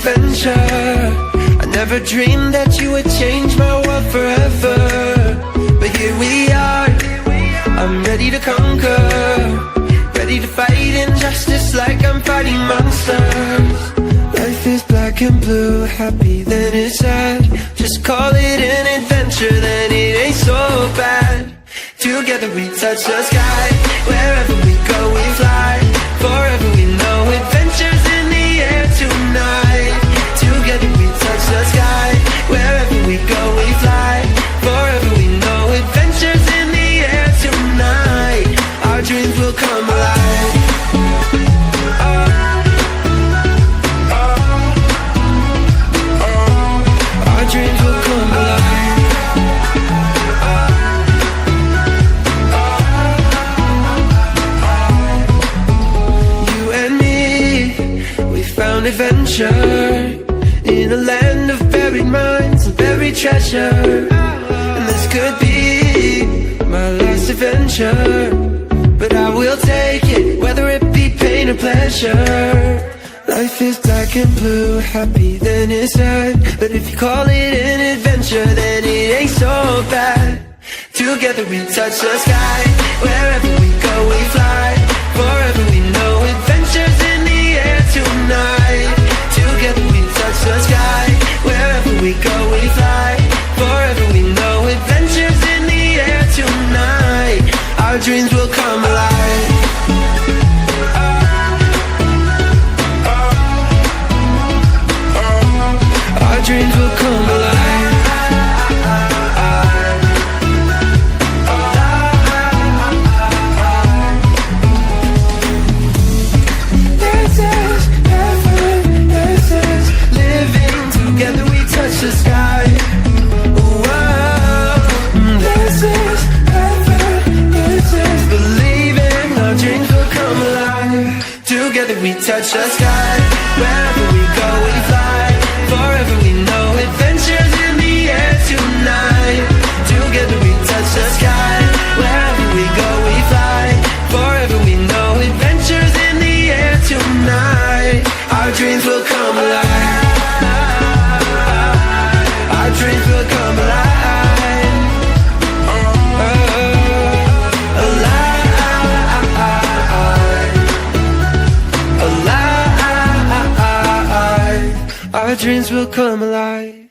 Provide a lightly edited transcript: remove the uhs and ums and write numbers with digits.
adventure. I never dreamed that you would change my world forever, but here we are. I'm ready to conquer, ready to fight injustice like I'm fighting monsters. Life is black and blue, happy then it's sad. Just call it an adventure, then it ain't so bad. Together we touch the sky, wherever we go we fly. Forever we know adventures in the air tonight. Together we touch the sky, wherever we go we fly. Forever we know adventures in the air tonight. Our dreams will come alive. Our dreams will come alive. Adventure in a land of buried mines and buried treasure. And this could be my last adventure, but I will take it, whether it be pain or pleasure. Life is black and blue, happy then it's sad. But if you call it an adventure, then it ain't so bad. Together we touch the sky, wherever we go we fly. Forever we know adventures in the air tonight. Together we touch the sky, wherever we go we fly. Forever we know adventures in the air tonight. Our dreams will come alive. Our dreams will come alive. The sky. Whoa. This is heaven. This is believing our dreams will come alive. Together we touch the sky. Wherever we go we fly. Forever we know adventures in the air tonight. Together we touch the sky. Wherever we go we fly. Forever we know adventures in the air tonight. Our dreams will come alive. Our dreams will come alive. Alive. Our dreams will come alive.